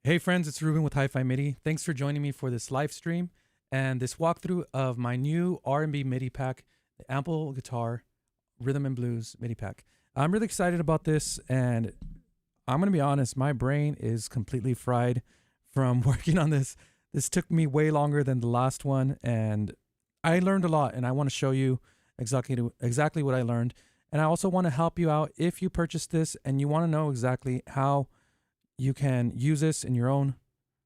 Hey friends, it's Ruben with Hi-Fi MIDI. Thanks for joining me for this live stream and this walkthrough of my new R&B MIDI pack, the Ample Guitar Rhythm and Blues MIDI pack. I'm really excited about this, and I'm going to be honest, my brain is completely fried from working on this. This took me way longer than the last one, and I learned a lot, and I want to show you exactly what I learned. And I also want to help you out if you purchase this and you want to know exactly how you can use this in your own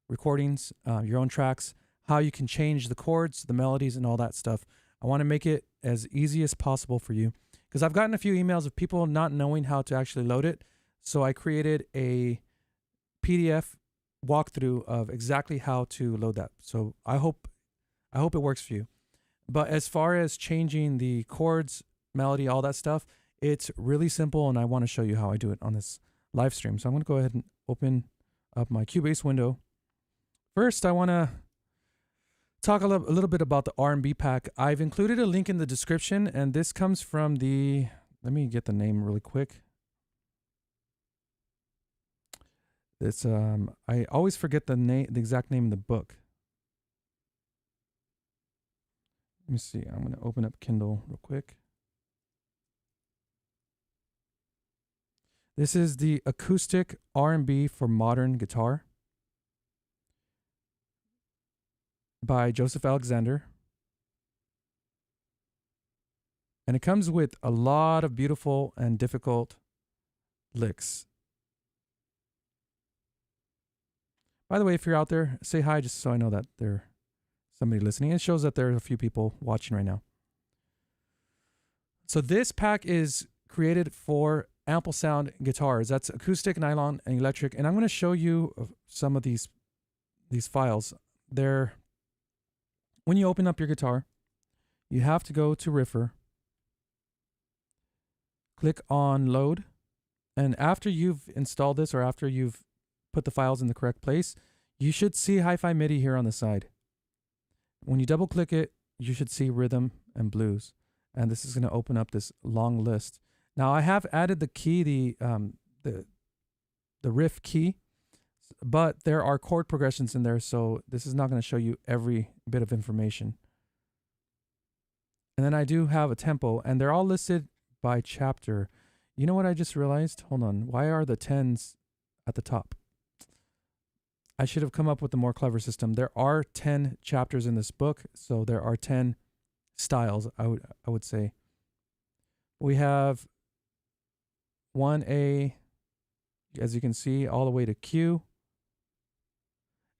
recordings, your own tracks, how you can change the chords, the melodies, and all that stuff. I want to make it as easy as possible for you because I've gotten a few emails of people not knowing how to actually load it. So I created a PDF walkthrough of exactly how to load that. So I hope it works for you. But as far as changing the chords, melody, all that stuff, it's really simple, and I want to show you how I do it on this live stream. So I'm going to go ahead and open up my Cubase window. First, I want to talk a little bit about the R&B pack. I've included a link in the description, and this comes from the, let me get the name really quick. It's I always forget the exact name of the book. Let me see. I'm going to open up Kindle real quick. This is the Acoustic R&B for Modern Guitar by Joseph Alexander. And it comes with a lot of beautiful and difficult licks. By the way, if you're out there, say hi just so I know that there's somebody listening. It shows that there are a few people watching right now. So this pack is created for ample sound guitars. That's acoustic, nylon, and electric. And I'm going to show you some of these files. They're, when you open up your guitar, you have to go to Riffer, click on load, and after you've installed this or after you've put the files in the correct place, you should see Hi-Fi MIDI here on the side. When you double click it, you should see rhythm and blues. And this is going to open up this long list. Now I have added the key, the riff key, but there are chord progressions in there, so this is not going to show you every bit of information. And then I do have a tempo, and they're all listed by chapter. You know what I just realized? Hold on. Why are the 10s at the top? I should have come up with a more clever system. There are 10 chapters in this book, so there are 10 styles, I would say. We have 1A, as you can see, all the way to Q.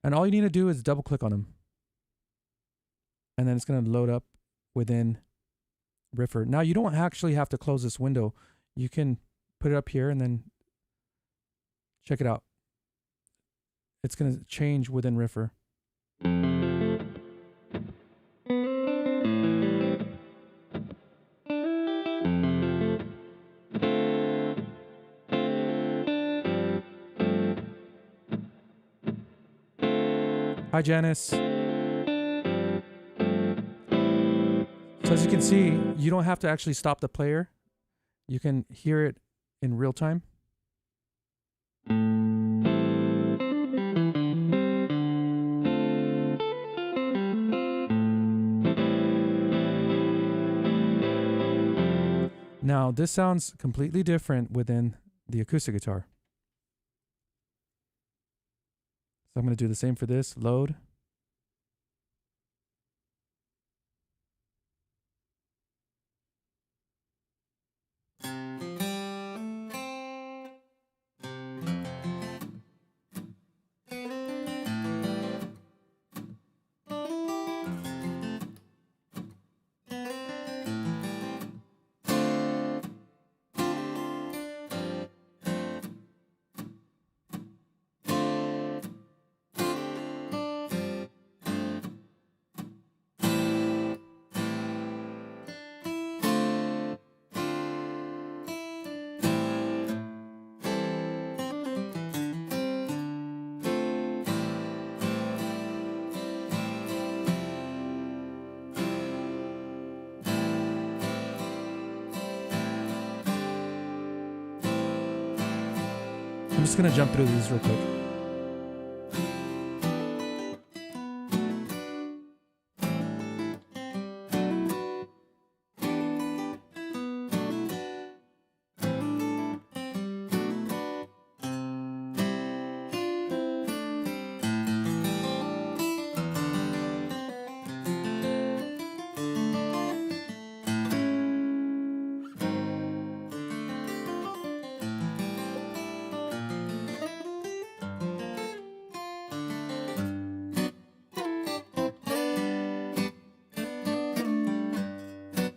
And all you need to do is double click on them. And then it's going to load up within Riffer. Now you don't actually have to close this window. You can put it up here and then check it out. It's going to change within Riffer. Hi, Janice. So as you can see, you don't have to actually stop the player. You can hear it in real time. Now, this sounds completely different within the acoustic guitar. So I'm going to do the same for this. Load. I'm just going to jump through these real quick.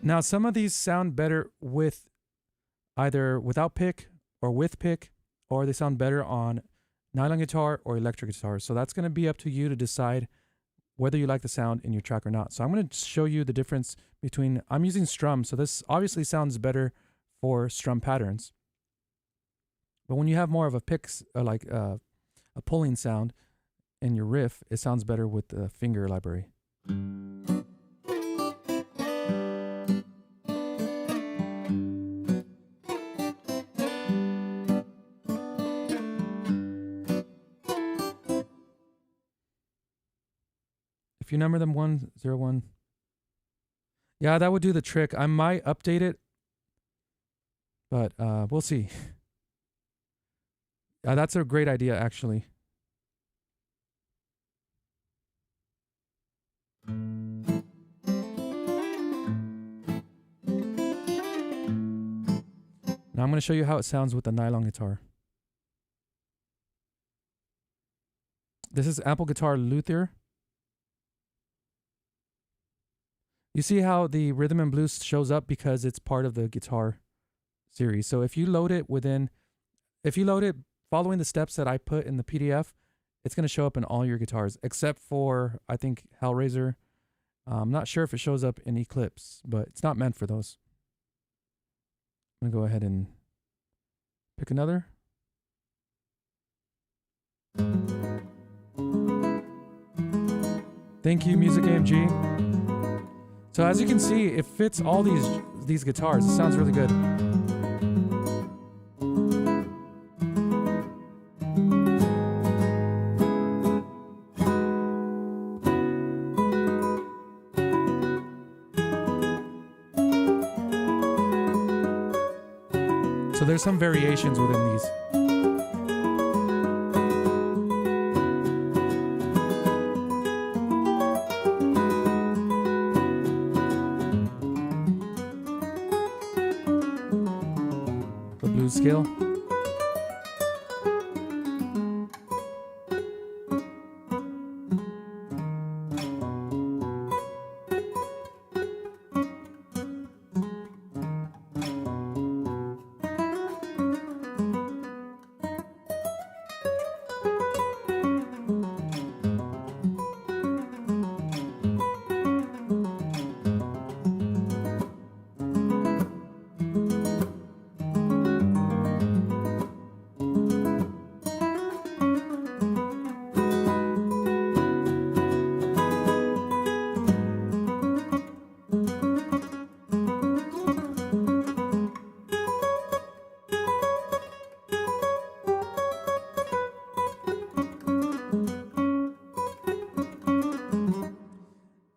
Now, some of these sound better with either without pick or with pick, or they sound better on nylon guitar or electric guitar. So that's going to be up to you to decide whether you like the sound in your track or not. So I'm going to show you the difference between, I'm using strum, so this obviously sounds better for strum patterns. But when you have more of a pick, like a pulling sound in your riff, it sounds better with the finger library. If you number them 1, 0, 1. Yeah, that would do the trick. I might update it, but we'll see. Yeah, that's a great idea, actually. Now I'm going to show you how it sounds with the nylon guitar. This is Ample Guitar Luthier. You see how the rhythm and blues shows up because it's part of the guitar series. So if you load it following the steps that I put in the PDF, it's going to show up in all your guitars, except for, I think, Hellraiser. I'm not sure if it shows up in Eclipse, but it's not meant for those. I'm going to go ahead and pick another. Thank you, Music AMG. So as you can see, it fits all these guitars. It sounds really good. So there's some variations within these. The blues scale.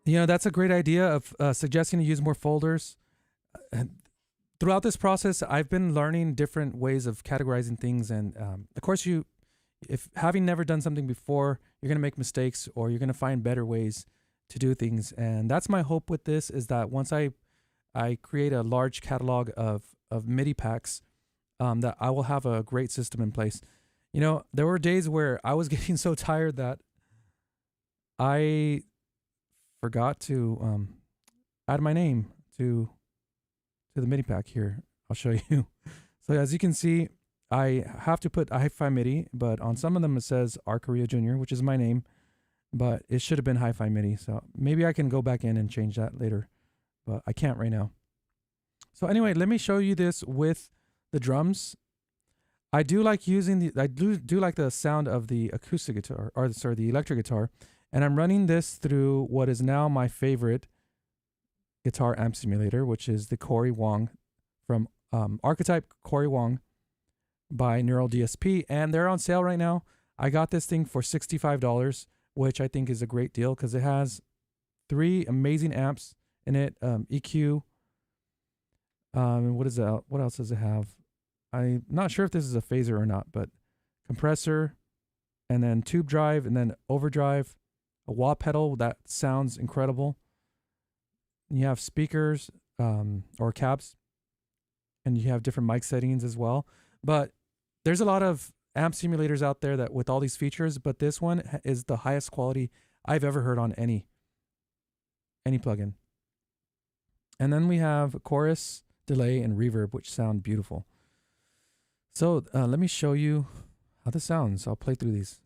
You know, that's a great idea of suggesting to use more folders. Throughout this process, I've been learning different ways of categorizing things. And of course, if having never done something before, you're going to make mistakes or you're going to find better ways to do things. And that's my hope with this, is that once I create a large catalog of MIDI packs, that I will have a great system in place. You know, there were days where I was getting so tired that I forgot to add my name to the MIDI pack here. I'll show you. So as you can see, I have to put Hi-Fi MIDI, but on some of them it says R. Korea Jr., which is my name, but it should have been Hi-Fi MIDI. So maybe I can go back in and change that later, but I can't right now. So anyway, let me show you this with the drums. I do like using I do like the sound of the acoustic guitar, or sorry, the electric guitar. And I'm running this through what is now my favorite guitar amp simulator, which is the Corey Wong from Archetype Corey Wong by Neural DSP. And they're on sale right now. I got this thing for $65, which I think is a great deal because it has 3 amazing amps in it. EQ. What is that? What else does it have? I'm not sure if this is a phaser or not, but compressor, and then tube drive, and then overdrive. A wah pedal that sounds incredible. You have speakers or cabs, and you have different mic settings as well. But there's a lot of amp simulators out there that with all these features, but this one is the highest quality I've ever heard on any plugin. And then we have chorus, delay, and reverb, which sound beautiful. So let me show you how this sounds. I'll play through these.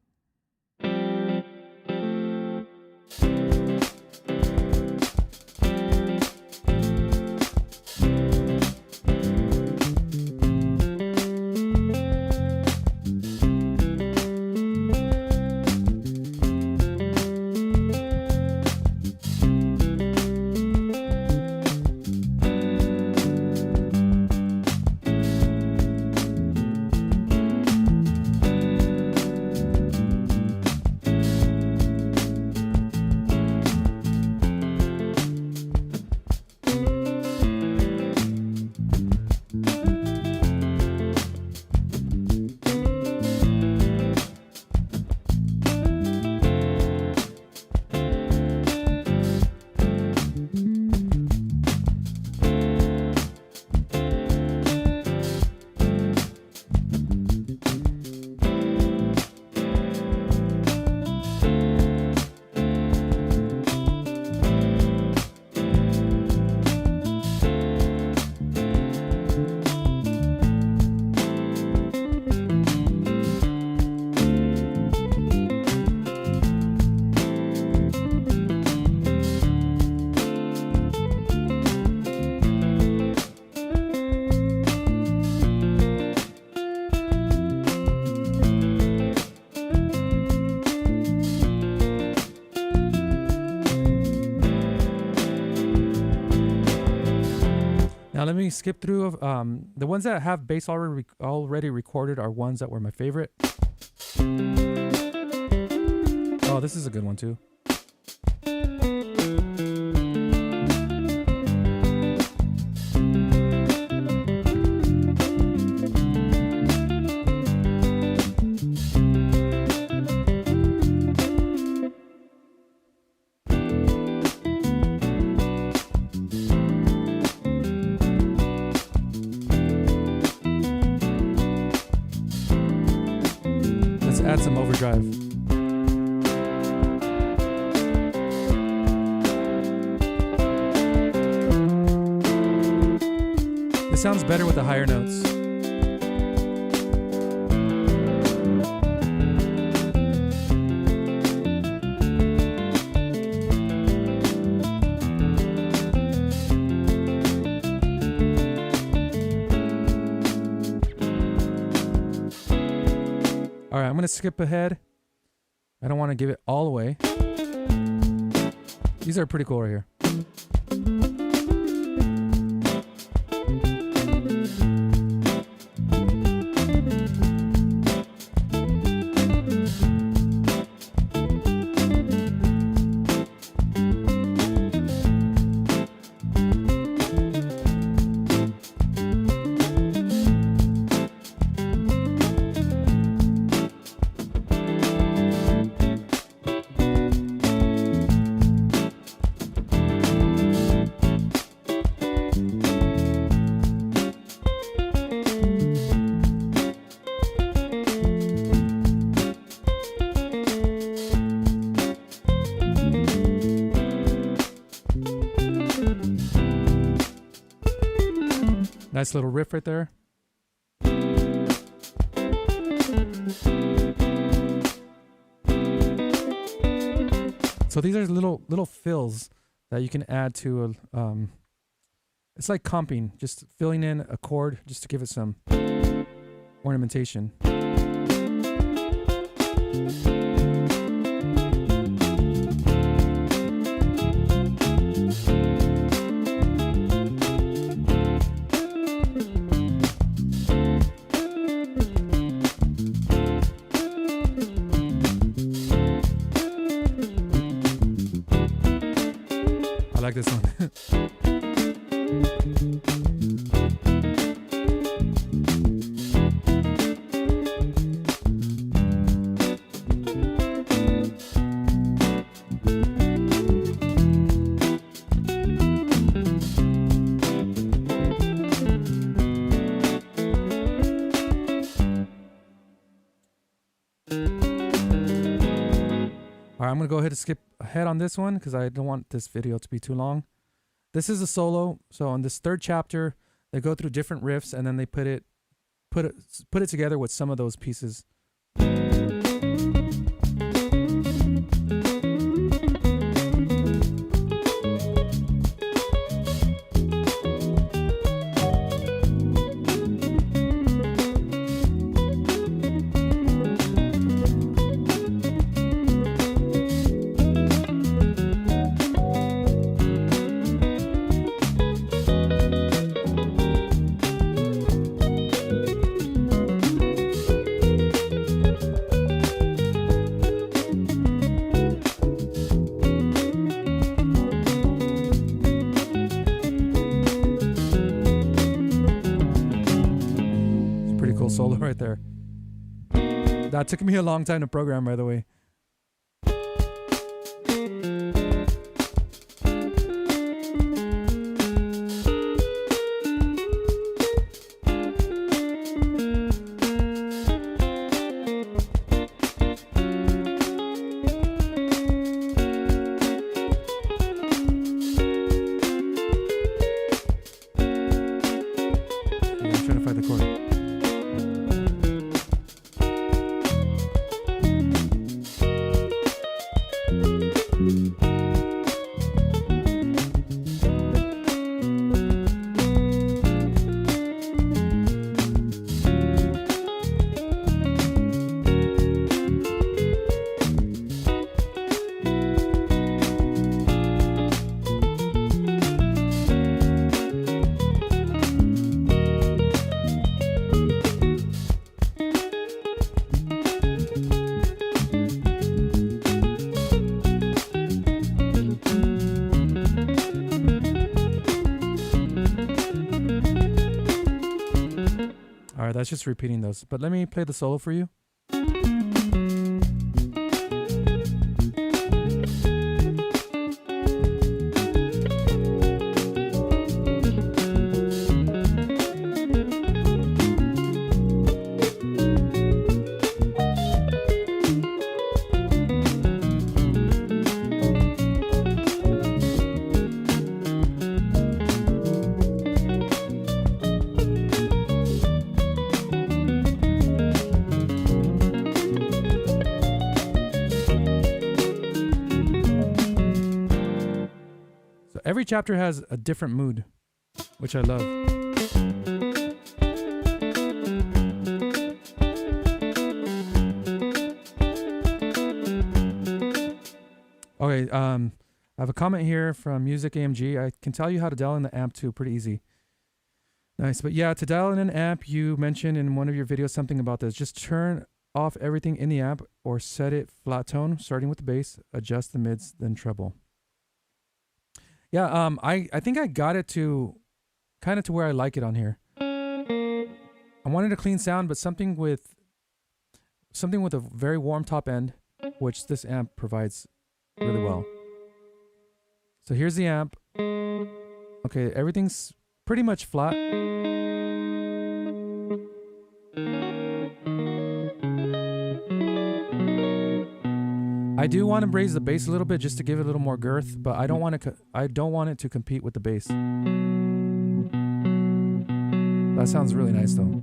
Now let me skip through the ones that have bass already recorded are ones that were my favorite. Oh, this is a good one too. Add some overdrive. This sounds better with the higher notes. All right, I'm going to skip ahead. I don't want to give it all away. These are pretty cool right here. Nice little riff right there. So these are little fills that you can add to a. It's like comping, just filling in a chord just to give it some ornamentation. I like this one. All right, I'm going to go ahead and skip ahead on this one because I don't want this video to be too long. this is a solo. So on this third chapter, they go through different riffs and then they put it together with some of those pieces. Solo right there. That took me a long time to program, by the way. I'm trying to find the chord. All right, that's just repeating those. But let me play the solo for you. Every chapter has a different mood, which I love. Okay, I have a comment here from Music AMG. I can tell you how to dial in the amp too, pretty easy. Nice, but yeah, to dial in an amp, you mentioned in one of your videos something about this. Just turn off everything in the amp or set it flat tone, starting with the bass, adjust the mids, then treble. Yeah, I think I got it to kind of to where I like it on here. I wanted a clean sound, but something with a very warm top end, which this amp provides really well. So here's the amp. Okay, everything's pretty much flat. I do want to raise the bass a little bit just to give it a little more girth, but I don't want it to compete with the bass. That sounds really nice though.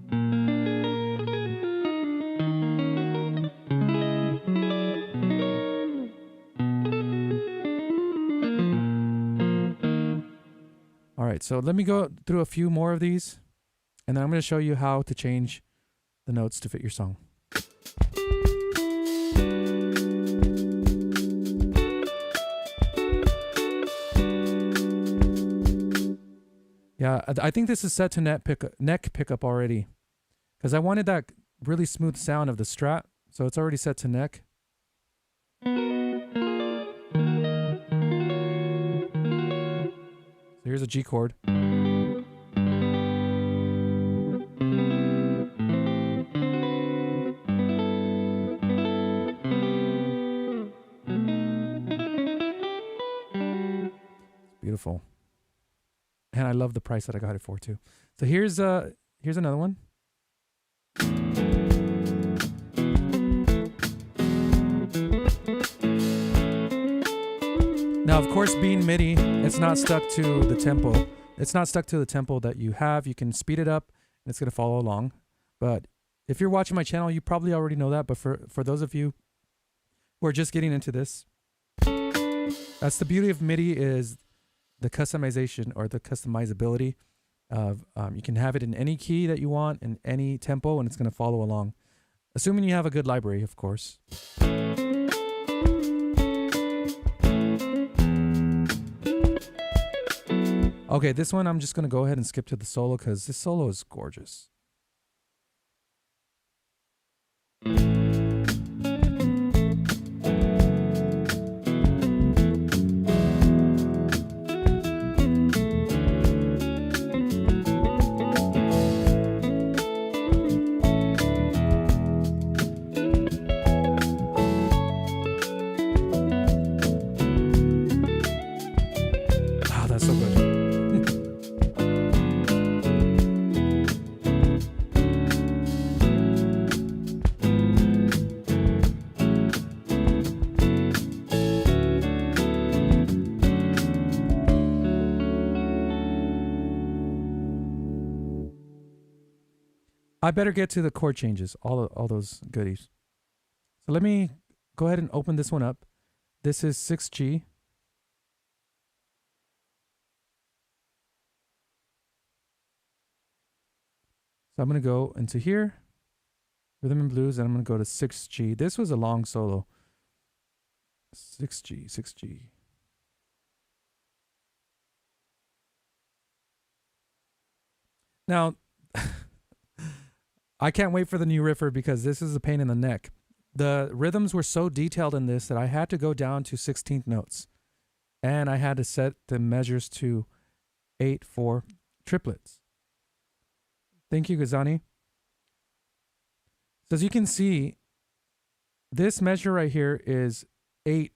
All right, so let me go through a few more of these, and then I'm going to show you how to change the notes to fit your song. Yeah, I think this is set to neck pickup already, because I wanted that really smooth sound of the Strat, so it's already set to neck. So here's a G chord. It's beautiful. And I love the price that I got it for too. So here's another one. Now, of course, being MIDI, it's not stuck to the tempo. It's not stuck to the tempo that you have. You can speed it up and it's going to follow along. But if you're watching my channel, you probably already know that. But for those of you who are just getting into this, that's the beauty of MIDI, is the customization or the customizability of you can have it in any key that you want, in any tempo, and it's going to follow along. Assuming you have a good library, of course. Okay, this one I'm just going to go ahead and skip to the solo because this solo is gorgeous. Ah, that's so good. I better get to the chord changes, all those goodies. So let me go ahead and open this one up. This is 6G. So I'm going to go into here, rhythm and blues, and I'm going to go to 6G. This was a long solo. 6G. Now, I can't wait for the new Riffer because this is a pain in the neck. The rhythms were so detailed in this that I had to go down to 16th notes. And I had to set the measures to 8/4 triplets. Thank you, Gazani. So as you can see, this measure right here is 8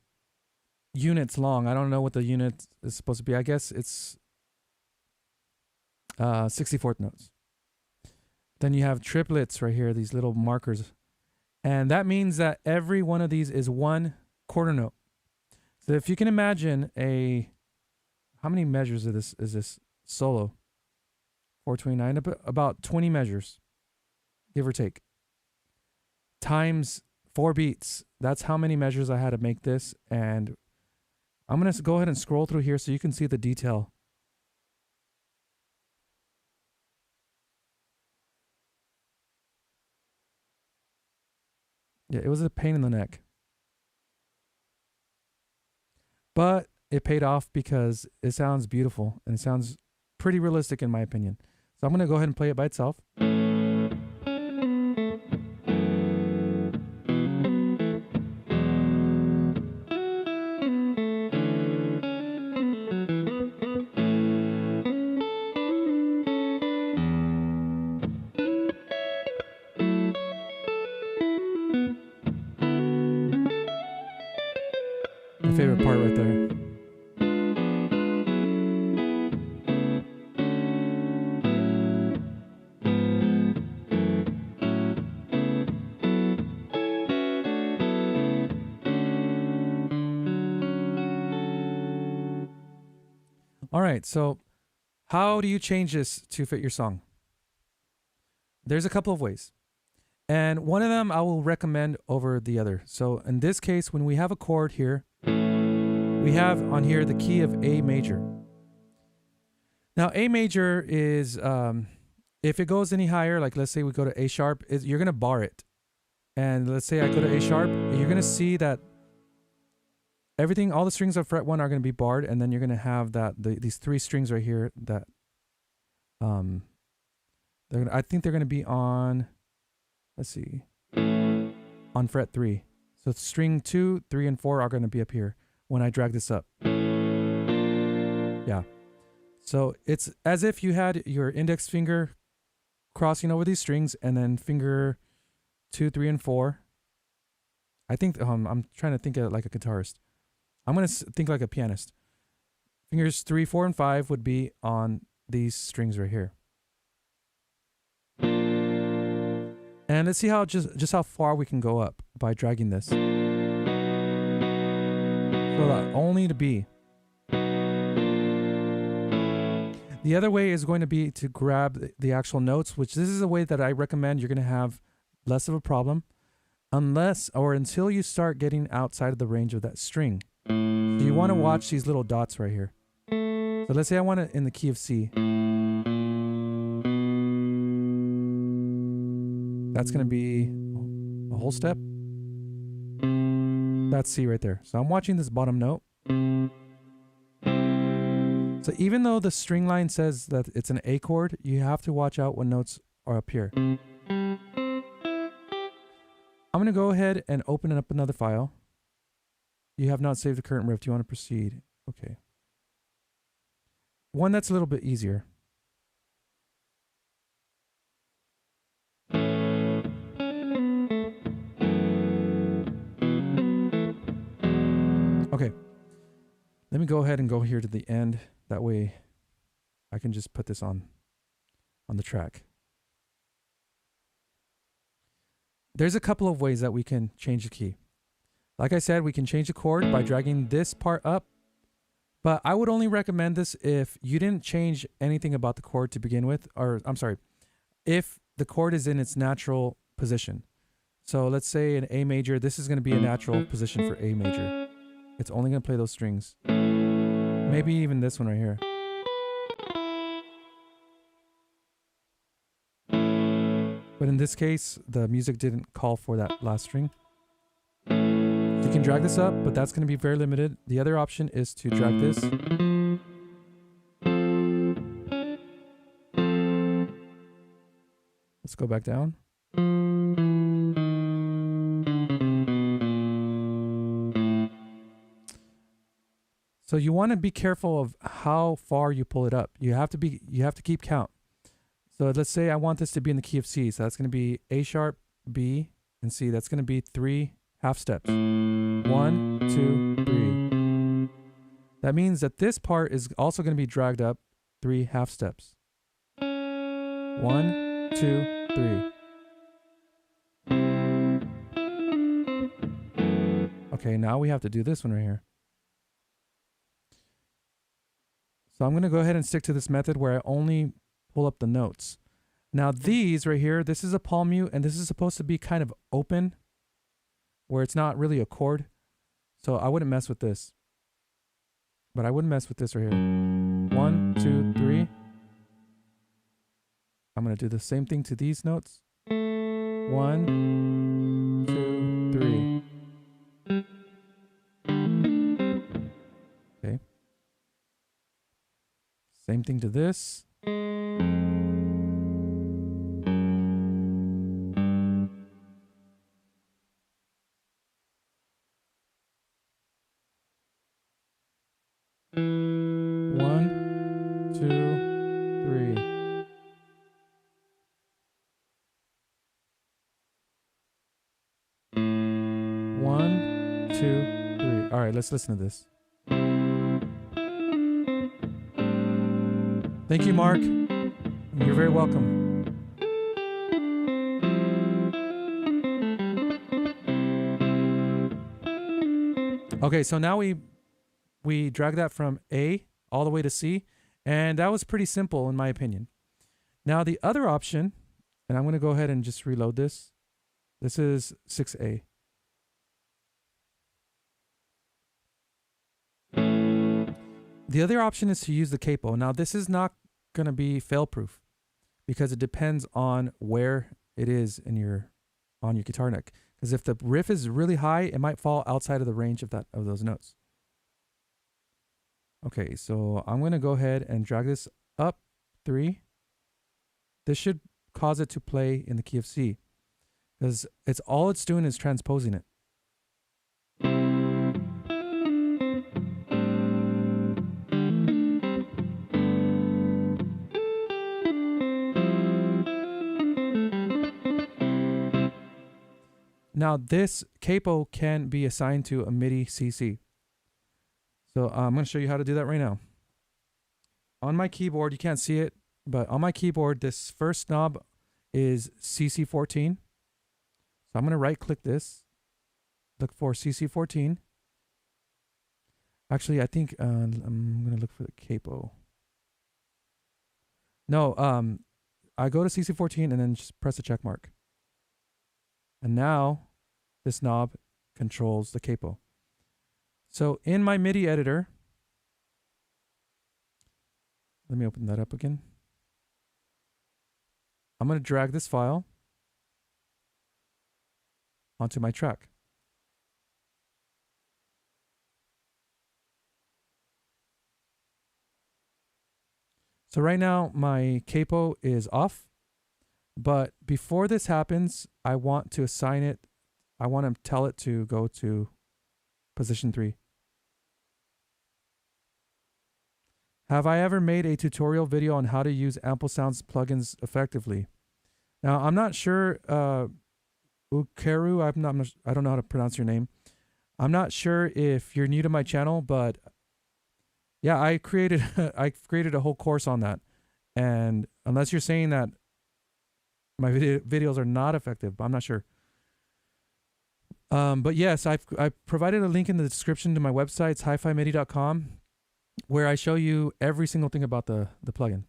units long. I don't know what the unit is supposed to be. I guess it's 64th notes. Then you have triplets right here, these little markers. And that means that every one of these is one quarter note. So if you can imagine how many measures of this is this solo? 429, about 20 measures, give or take. Times 4 beats. That's how many measures I had to make this. And I'm going to go ahead and scroll through here so you can see the detail. Yeah, it was a pain in the neck. But it paid off because it sounds beautiful and it sounds pretty realistic in my opinion. So I'm going to go ahead and play it by itself. My favorite part right there. All right, so how do you change this to fit your song? There's a couple of ways. And one of them I will recommend over the other. So in this case, when we have a chord here, we have on here the key of A major. Now A major is, if it goes any higher, like let's say we go to A sharp, you're going to bar it. And let's say I go to A sharp, you're going to see that everything, all the strings of fret 1 are going to be barred, and then you're going to have these 3 strings right here that I think they're going to be on, let's see, on fret 3. So string 2, 3, and 4 are going to be up here when I drag this up. Yeah. So it's as if you had your index finger crossing over these strings and then finger 2, 3, and 4. I think I'm trying to think of it like a guitarist. I'm going to think like a pianist. Fingers 3, 4, and 5 would be on these strings right here. And let's see how just how far we can go up by dragging this. So that only to B. The other way is going to be to grab the actual notes, which this is a way that I recommend. You're going to have less of a problem unless or until you start getting outside of the range of that string. So you want to watch these little dots right here. So let's say I want it in the key of C. That's going to be a whole step. That's C right there. So I'm watching this bottom note. So even though the string line says that it's an A chord, you have to watch out what notes are up here. I'm going to go ahead and open up another file. You have not saved the current riff. Do you want to proceed? Okay. One that's a little bit easier. Okay. Let me go ahead and go here to the end. That way I can just put this on the track. There's a couple of ways that we can change the key. Like I said, we can change the chord by dragging this part up, but I would only recommend this if you didn't change anything about the chord to begin with, or I'm sorry, if the chord is in its natural position. So let's say in A major, this is going to be a natural position for A major. It's only going to play those strings. Maybe even this one right here. But in this case, the music didn't call for that last string. You can drag this up, but that's going to be very limited. The other option is to drag this. Let's go back down. So you want to be careful of how far you pull it up. You have to keep count. So let's say I want this to be in the key of C. So that's going to be A sharp, B, and C. That's going to be 3 half steps. 1, 2, 3. That means that this part is also going to be dragged up 3 half steps. 1, 2, 3. Okay, now we have to do this one right here. So I'm going to go ahead and stick to this method where I only pull up the notes. Now these right here, this is a palm mute, and this is supposed to be kind of open, where it's not really a chord. So I wouldn't mess with this. But I wouldn't mess with this right here. 1, 2, 3. I'm going to do the same thing to these notes. 1, 2, 3. Okay. Same thing to this. All right, let's listen to this. Thank you, Mark. You're very welcome. Okay, so now we drag that from A all the way to C, and that was pretty simple in my opinion. Now the other option, and I'm going to go ahead and just reload this. This is 6A. The other option is to use the capo. Now this is not going to be fail-proof because it depends on where it is in on your guitar neck. Because if the riff is really high, it might fall outside of the range of those notes. Okay, so I'm going to go ahead and drag this up 3. This should cause it to play in the key of C because all it's doing is transposing it. Now this capo can be assigned to a MIDI CC. So I'm going to show you how to do that right now. On my keyboard, you can't see it, but on my keyboard, this first knob is CC14. So I'm going to right click this, look for CC14. Actually, I think I'm going to look for the capo. No, I go to CC14 and then just press the check mark. And now this knob controls the capo. So in my MIDI editor, let me open that up again. I'm going to drag this file onto my track. So right now my capo is off, but before this happens, I want to assign it, I want to tell it to go to position 3. Have I ever made a tutorial video on how to use Ample Sounds plugins effectively? Now, I'm not sure, Ukeru, I don't know how to pronounce your name. I'm not sure if you're new to my channel, but yeah, I created a whole course on that. And unless you're saying that my videos are not effective, I'm not sure. But yes, I've provided a link in the description to my website, it's hifimidi.com, where I show you every single thing about the plugin.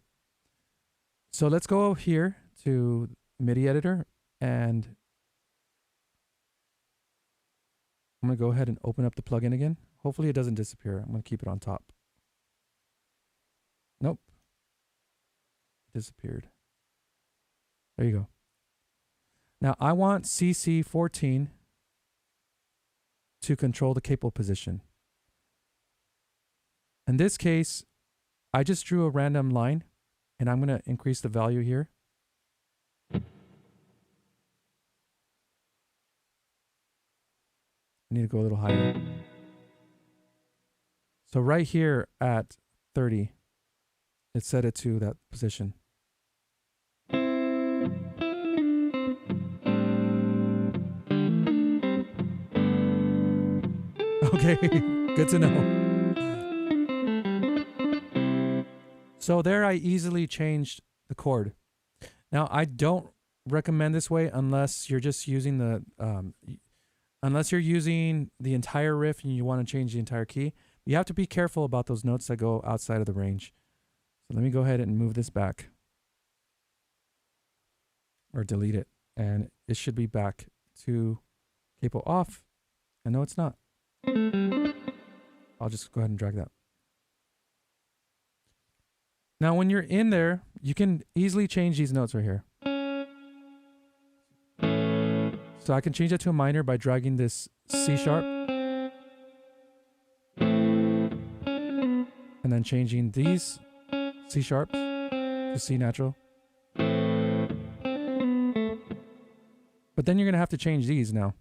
So let's go here to MIDI editor, and I'm going to go ahead and open up the plugin again. Hopefully it doesn't disappear. I'm going to keep it on top. Nope. Disappeared. There you go. Now I want CC14 to control the capo position. In this case, I just drew a random line, and I'm going to increase the value here. I need to go a little higher. So right here at 30, it set it to that position. Okay, good to know. So there I easily changed the chord. Now I don't recommend this way unless you're just using the unless you're using the entire riff and you want to change the entire key. You have to be careful about those notes that go outside of the range. So let me go ahead and move this back, or delete it, and it should be back to capo off. And no, it's not. I'll just go ahead and drag that. Now when you're in there, you can easily change these notes right here. So I can change that to a minor by dragging this C sharp, and then changing these C sharps to C natural. But then you're going to have to change these now.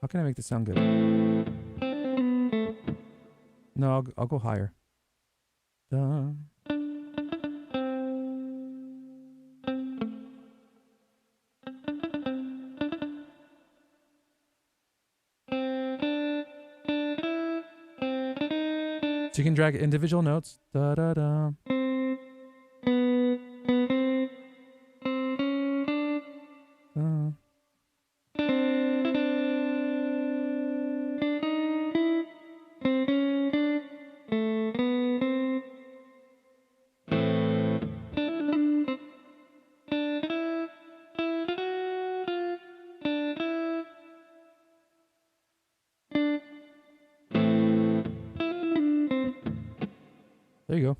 How can I make this sound good? No, I'll go higher. So you can drag individual notes. Da da da. There you go.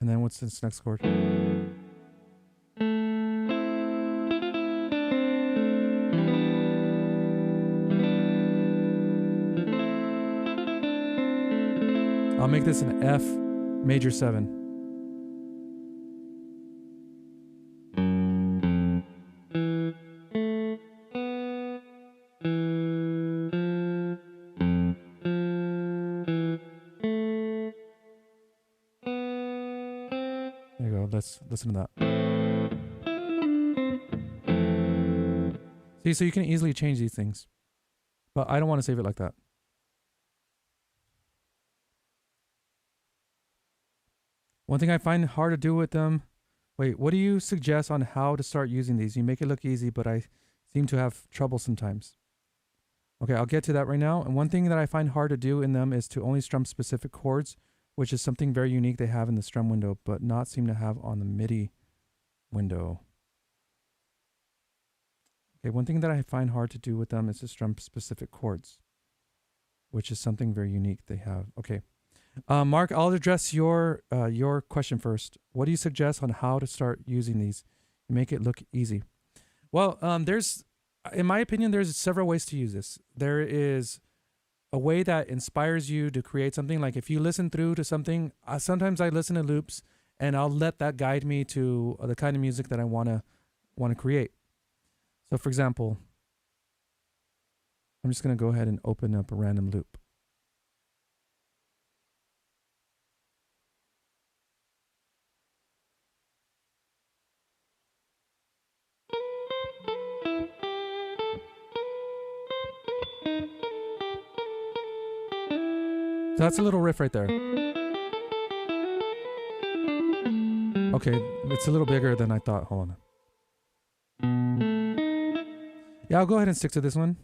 And then what's this next chord? I'll make this an F major 7. There you go. Let's listen to that. See, so you can easily change these things, but I don't want to save it like that. One thing I find hard to do with them. Wait, what do you suggest on how to start using these? You make it look easy, but I seem to have trouble sometimes. Okay, I'll get to that right now. And one thing that I find hard to do in them is to only strum specific chords, which is something very unique they have in the strum window, but not seem to have on the MIDI window. Okay, one thing that I find hard to do with them is to strum specific chords, which is something very unique they have. Okay, Mark, I'll address your question first. What do you suggest on how to start using these? Make it look easy. Well, in my opinion, there's several ways to use this. There is a way that inspires you to create something. Like if you listen through to something, sometimes I listen to loops and I'll let that guide me to the kind of music that I want to create. So for example, I'm just going to go ahead and open up a random loop. So that's a little riff right there. Okay, it's a little bigger than I thought. Hold on. Yeah, I'll go ahead and stick to this one.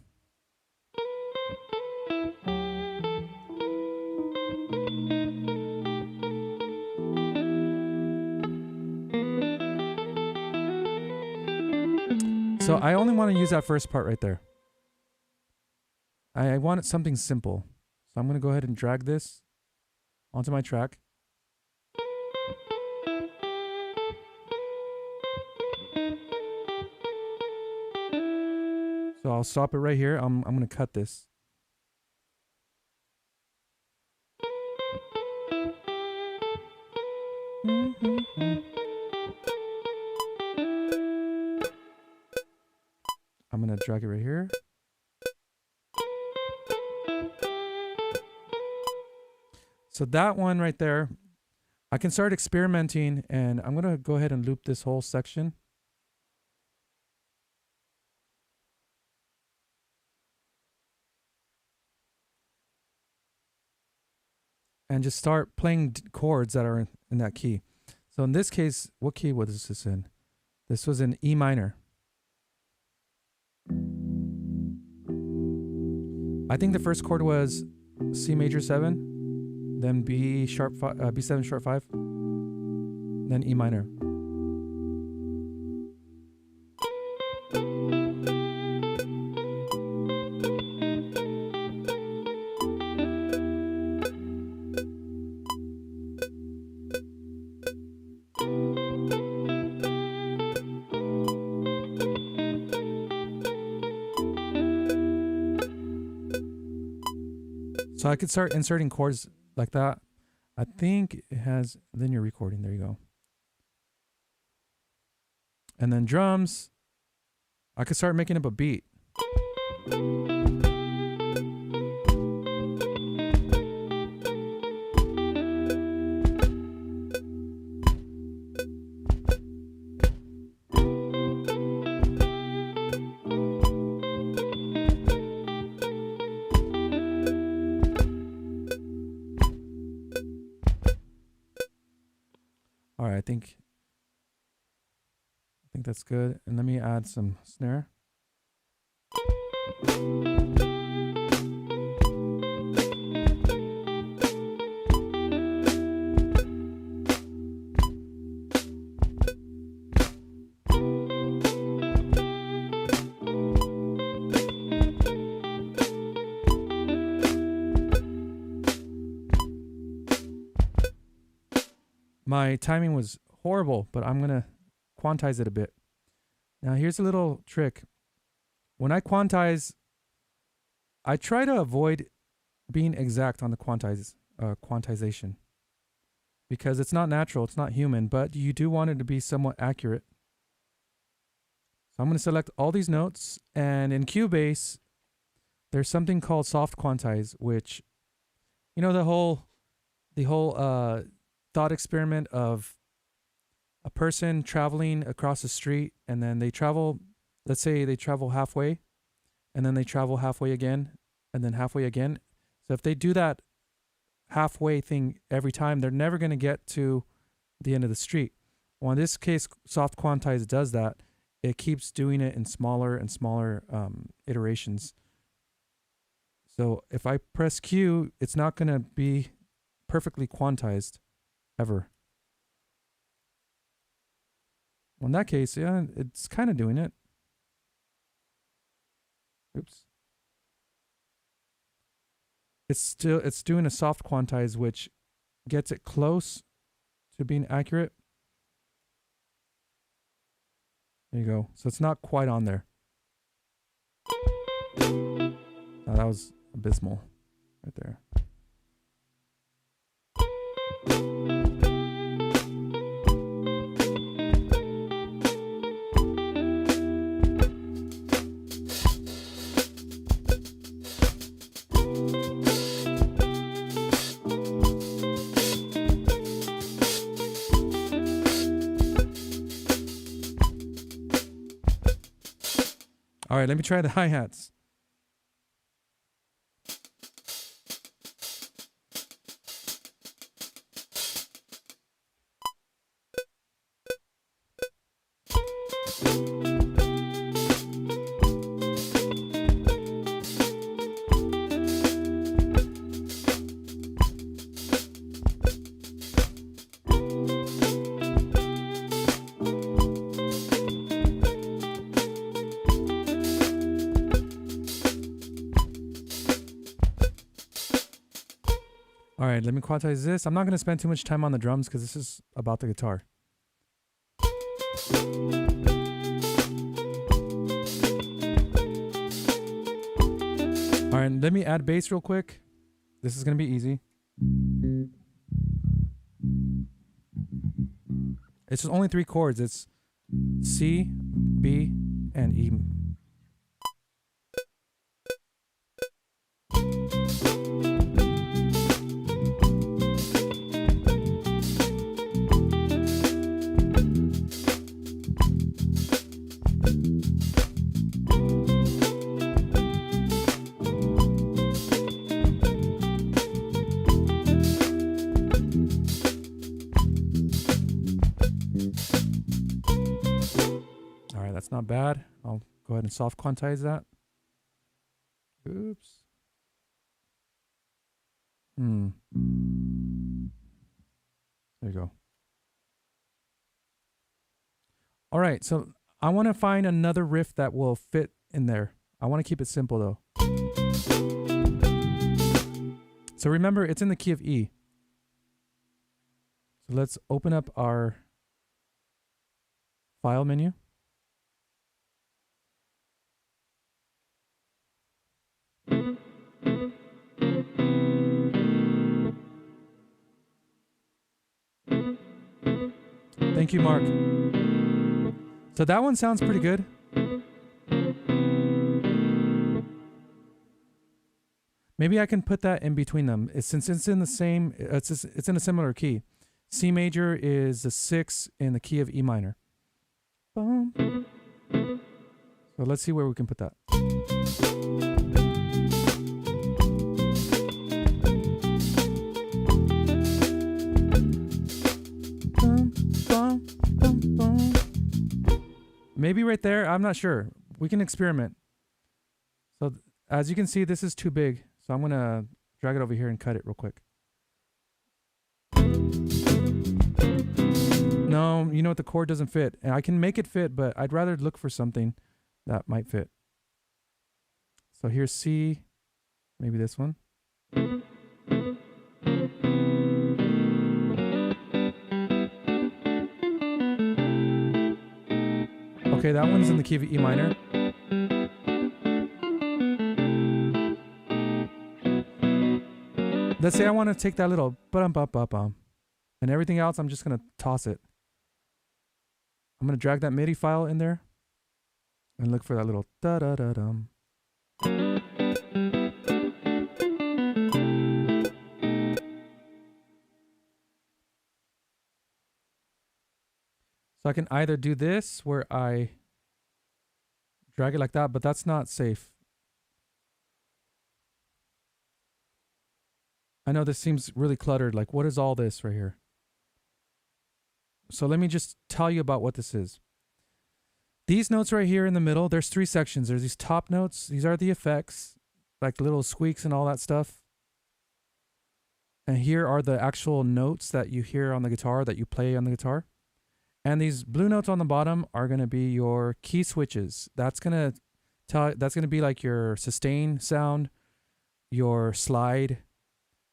So I only want to use that first part right there. I want something simple. So I'm going to go ahead and drag this onto my track. So I'll stop it right here. I'm going to cut this. I'm going to drag it right here. So that one right there, I can start experimenting, and I'm going to go ahead and loop this whole section. And just start playing chords that are in that key. So in this case, what key was this in? This was in E minor. I think the first chord was C major 7. Then B sharp B7 sharp 5, then E minor. So I could start inserting chords like that. I think it has linear recording. There you go. And then drums, I could start making up a beat. All right, I think that's good. And let me add some snare. My timing was horrible, but I'm going to quantize it a bit. Now, here's a little trick. When I quantize, I try to avoid being exact on the quantization because it's not natural, it's not human, but you do want it to be somewhat accurate. So I'm going to select all these notes, and in Cubase, there's something called soft quantize, which, you know, the whole thought experiment of a person traveling across the street, and then they travel, let's say they travel halfway, and then they travel halfway again, and then halfway again. So if they do that halfway thing every time, they're never going to get to the end of the street. Well, in this case, soft quantize does that. It keeps doing it in smaller and smaller iterations. So if I press Q, it's not going to be perfectly quantized ever. Well, in that case, yeah, it's kind of doing it. Oops. It's doing a soft quantize, which gets it close to being accurate. There you go. So it's not quite on there. Oh, that was abysmal right there. All right, let me try the hi-hats. All right, let me quantize this. I'm not going to spend too much time on the drums because this is about the guitar. All right, let me add bass real quick. This is going to be easy. It's just only 3 chords. It's C, B, and E. That's not bad. I'll go ahead and soft quantize that. Oops. There you go. All right, so I want to find another riff that will fit in there. I want to keep it simple though. So remember, it's in the key of E. So let's open up our file menu. Thank you, Mark. So that one sounds pretty good. Maybe I can put that in between them. Since it's in the same, it's in a similar key. C major is the 6 in the key of E minor. Boom. So let's see where we can put that. Maybe right there. I'm not sure. We can experiment. So as you can see, this is too big. So I'm going to drag it over here and cut it real quick. No, you know what? The chord doesn't fit. And I can make it fit, but I'd rather look for something that might fit. So here's C. Maybe this one. Okay, that one's in the key of E minor. Let's say I want to take that little bum, and everything else, I'm just going to toss it. I'm going to drag that MIDI file in there and look for that little da-da-da-dum. So I can either do this where I drag it like that, but that's not safe. I know this seems really cluttered. Like, what is all this right here? So let me just tell you about what this is. These notes right here in the middle, there's 3 sections. There's these top notes. These are the effects, like little squeaks and all that stuff. And here are the actual notes that you hear on the guitar, that you play on the guitar. And these blue notes on the bottom are going to be your key switches. That's going to be like your sustain sound, your slide,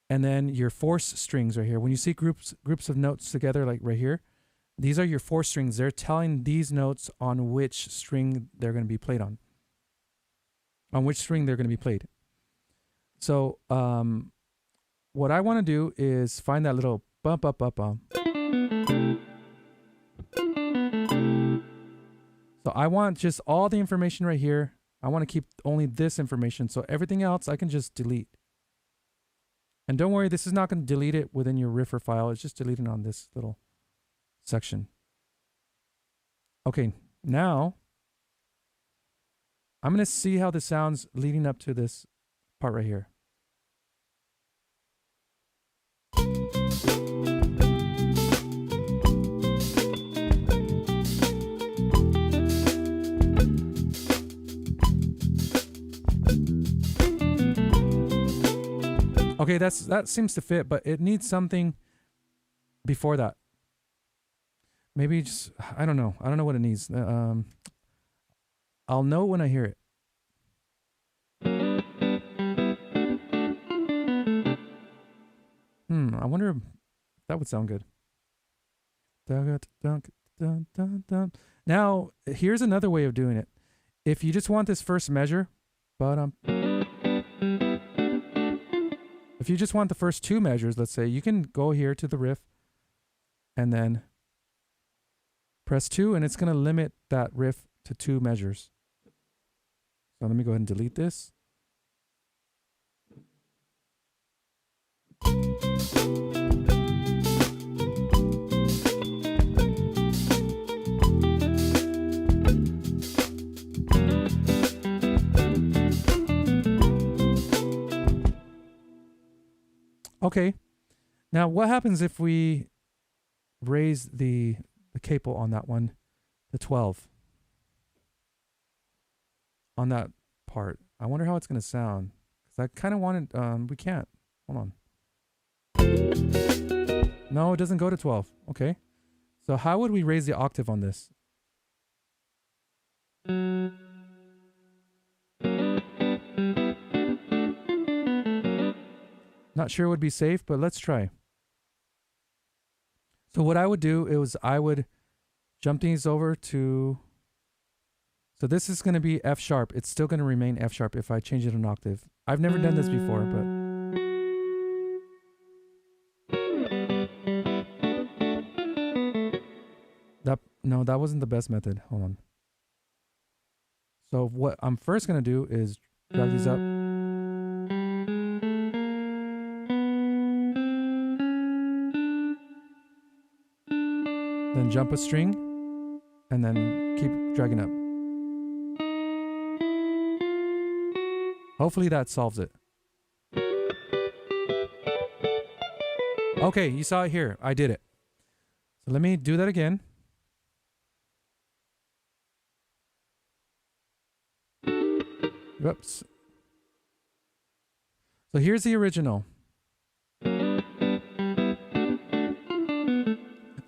and then your force strings right here. When you see groups of notes together, like right here, these are your force strings. They're telling these notes on which string they're going to be played on which string they're going to be played. So what I want to do is find that little bump, up, up, bump. So I want just all the information right here. I want to keep only this information. So everything else I can just delete. And don't worry, this is not going to delete it within your Riffer file. It's just deleting on this little section. Okay, now I'm going to see how this sounds leading up to this part right here. Okay, that seems to fit, but it needs something before that. Maybe just, I don't know. I don't know what it needs. I'll know when I hear it. I wonder if that would sound good. Now, here's another way of doing it. If you just want this first measure, if you just want the first 2 measures, let's say, you can go here to the riff and then press 2, and it's going to limit that riff to 2 measures. So let me go ahead and delete this. Okay, now what happens if we raise the capo on that one to 12? On that part. I wonder how it's going to sound. Because I kind of wanted, we can't. Hold on. No, it doesn't go to 12. Okay. So how would we raise the octave on this? Not sure it would be safe, but let's try. So what I would do is I would jump these over to... So this is going to be F sharp. It's still going to remain F sharp if I change it an octave. I've never done this before, but... No, that wasn't the best method. Hold on. So what I'm first going to do is drag these up. Then jump a string, and then keep dragging up. Hopefully that solves it. Okay, you saw it here. I did it. So let me do that again. Whoops. So here's the original.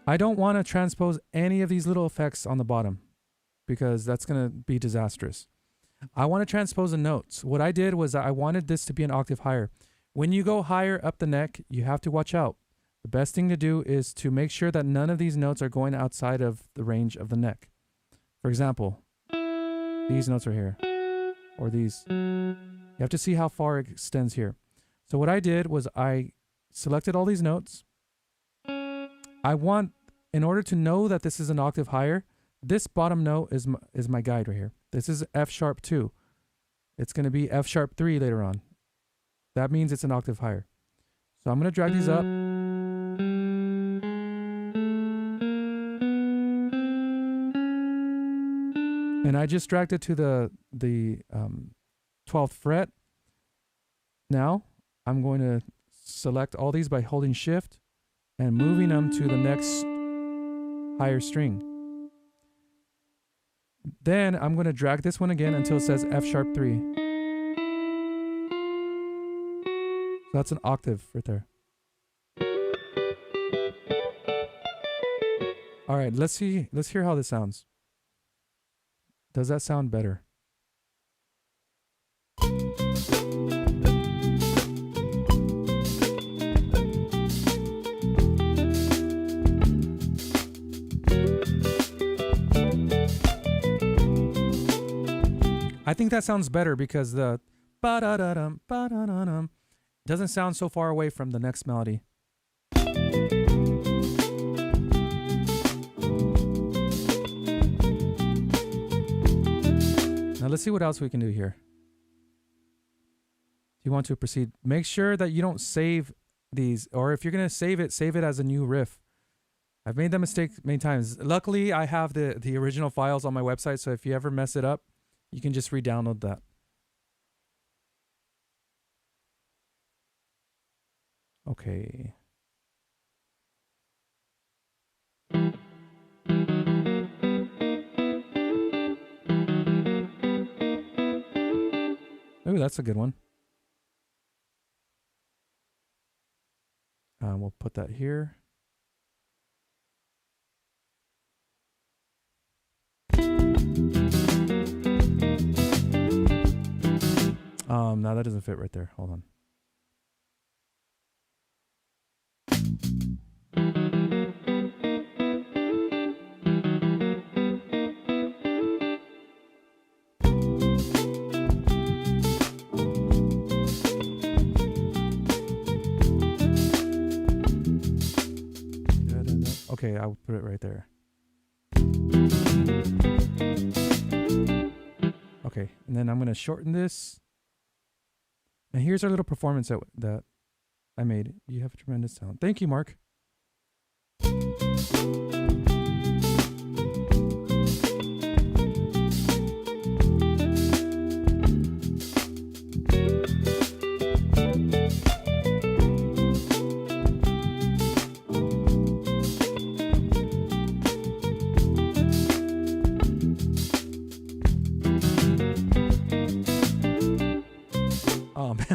I don't want to transpose any of these little effects on the bottom because that's going to be disastrous. I want to transpose the notes. What I did was I wanted this to be an octave higher. When you go higher up the neck, you have to watch out. The best thing to do is to make sure that none of these notes are going outside of the range of the neck. For example, these notes are here, or these. You have to see how far it extends here. So what I did was I selected all these notes. I want, in order to know that this is an octave higher, this bottom note is my guide right here. This is F sharp 2. It's going to be F sharp 3 later on. That means it's an octave higher. So I'm going to drag these up. And I just dragged it to the 12th fret. Now I'm going to select all these by holding shift and moving them to the next higher string. Then I'm going to drag this one again until it says F sharp 3. So that's an octave right there. All right, let's hear how this sounds. Does that sound better? I think that sounds better because the ba-da-da-dum, ba-da-da-dum doesn't sound so far away from the next melody. Now let's see what else we can do here. If you want to proceed, make sure that you don't save these, or if you're going to save it as a new riff. I've made that mistake many times. Luckily, I have the original files on my website, so if you ever mess it up, you can just re-download that. Okay. Ooh, that's a good one. We'll put that here. No, that doesn't fit right there. Hold on. Okay, I'll put it right there. Okay, and then I'm going to shorten this. And here's our little performance that I made. You have a tremendous talent. Thank you, Mark.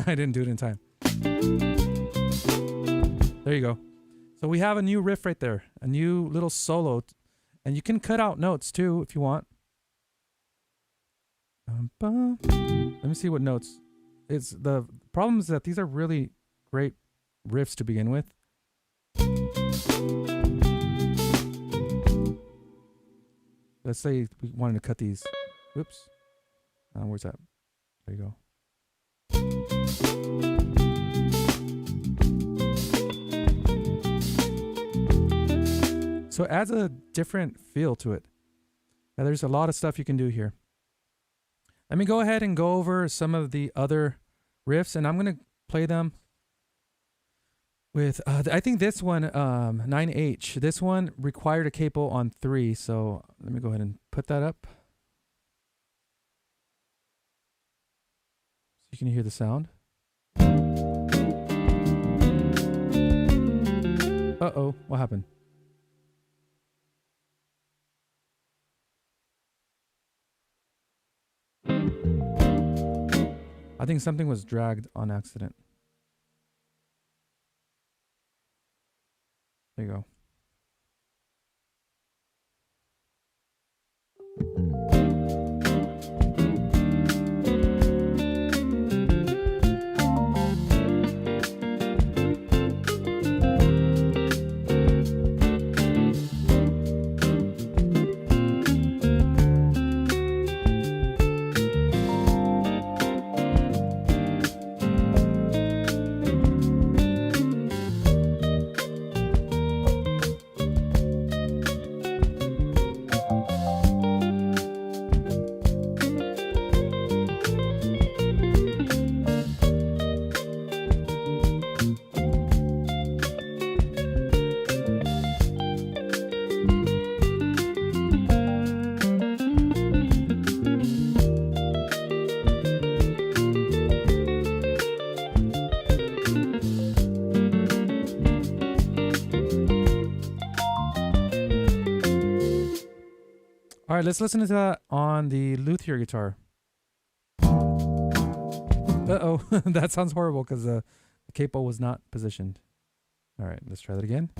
I didn't do it in time. There you go. So we have a new riff right there, a new little solo, and you can cut out notes too if you want. Let me see what notes. It's the problem is that these are really great riffs to begin with. Let's say we wanted to cut these. Oops. Where's that? There you go. So it adds a different feel to it. Now, there's a lot of stuff you can do here. Let me go ahead and go over some of the other riffs, and I'm going to play them with, I think this one, 9H. This one required a capo on 3, so let me go ahead and put that up. So you can hear the sound. Uh-oh, what happened? I think something was dragged on accident. There you go. right, let's listen to that on the luthier guitar. Uh-oh, that sounds horrible because the capo was not positioned. All right, let's try that again.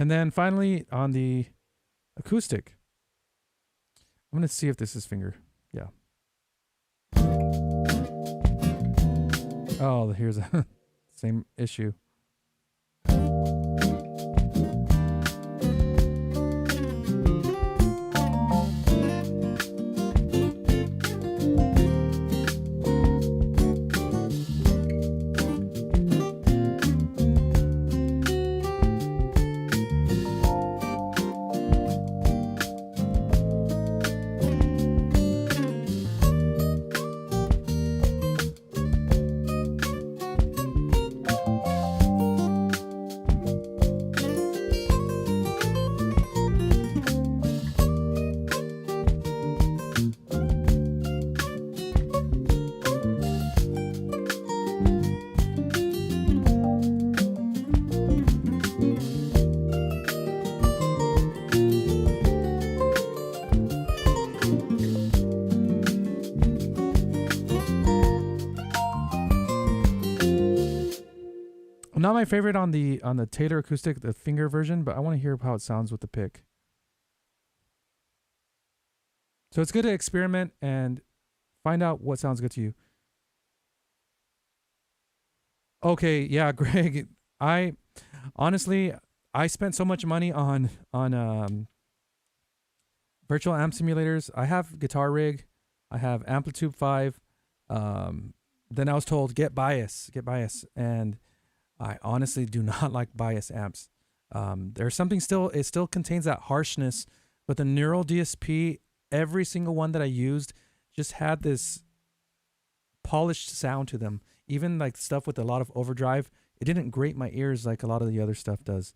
And then finally on the acoustic, I'm going to see if this is finger. Yeah. Oh, here's a same issue. Not my favorite on the Taylor acoustic, the finger version, but I want to hear how it sounds with the pick. So it's good to experiment and find out what sounds good to you. Okay, yeah, Greg. I honestly spent so much money on virtual amp simulators. I have Guitar Rig, I have Amplitude 5. Then I was told get bias, and I honestly do not like bias amps. There's something it still contains that harshness, but the Neural DSP, every single one that I used just had this polished sound to them. Even like stuff with a lot of overdrive, it didn't grate my ears like a lot of the other stuff does.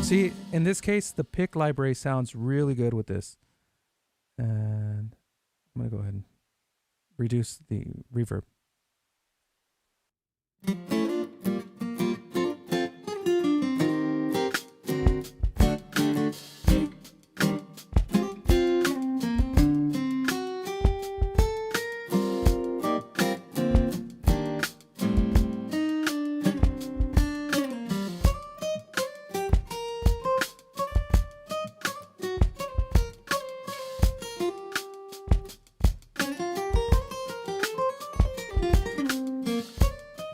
See, in this case, the pick library sounds really good with this. And I'm going to go ahead and reduce the reverb.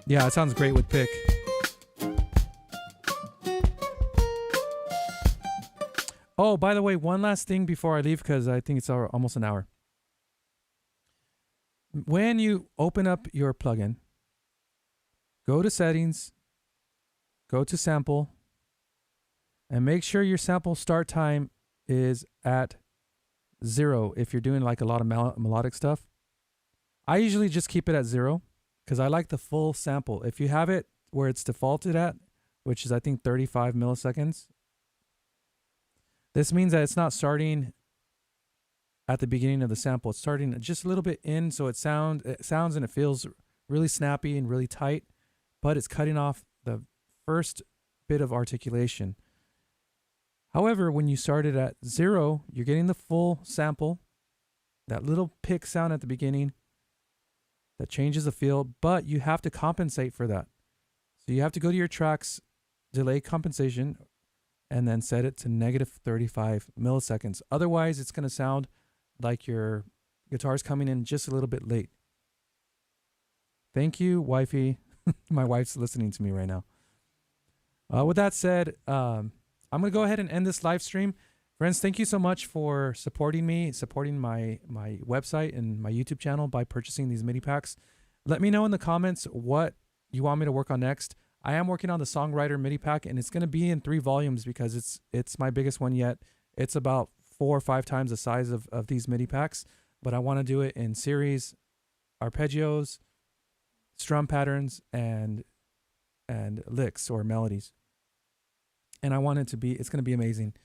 Yeah, it sounds great with pick. Oh, by the way, one last thing before I leave, because I think it's almost an hour. When you open up your plugin, go to settings, go to sample, and make sure your sample start time is at 0 if you're doing like a lot of melodic stuff. I usually just keep it at 0. Because I like the full sample. If you have it where it's defaulted at, which is I think 35 milliseconds, this means that it's not starting at the beginning of the sample. It's starting just a little bit in, so it sounds and it feels really snappy and really tight, but it's cutting off the first bit of articulation. However, when you start it at 0, you're getting the full sample, that little pick sound at the beginning, that changes the feel, but you have to compensate for that. So you have to go to your tracks, delay compensation, and then set it to -35 milliseconds. Otherwise, it's going to sound like your guitar is coming in just a little bit late. Thank you, wifey. My wife's listening to me right now. With that said, I'm going to go ahead and end this live stream. Friends, thank you so much for supporting me, supporting my website and my YouTube channel by purchasing these MIDI packs. Let me know in the comments what you want me to work on next. I am working on the Songwriter MIDI pack, and it's going to be in 3 volumes because it's my biggest one yet. It's about 4 or 5 times the size of these MIDI packs, but I want to do it in series, arpeggios, strum patterns, and licks or melodies. And I want it to be, it's going to be amazing.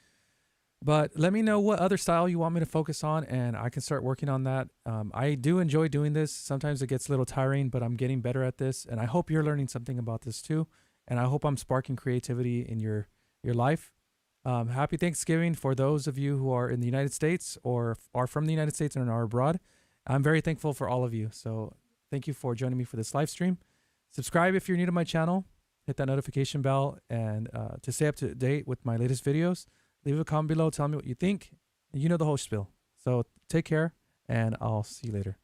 But let me know what other style you want me to focus on, and I can start working on that. I do enjoy doing this. Sometimes it gets a little tiring, but I'm getting better at this, and I hope you're learning something about this too. And I hope I'm sparking creativity in your life. Happy Thanksgiving for those of you who are in the United States or are from the United States and are abroad. I'm very thankful for all of you. So thank you for joining me for this live stream. Subscribe if you're new to my channel. Hit that notification bell, and to stay up to date with my latest videos. Leave a comment below. Tell me what you think. You know the whole spiel. So take care, and I'll see you later.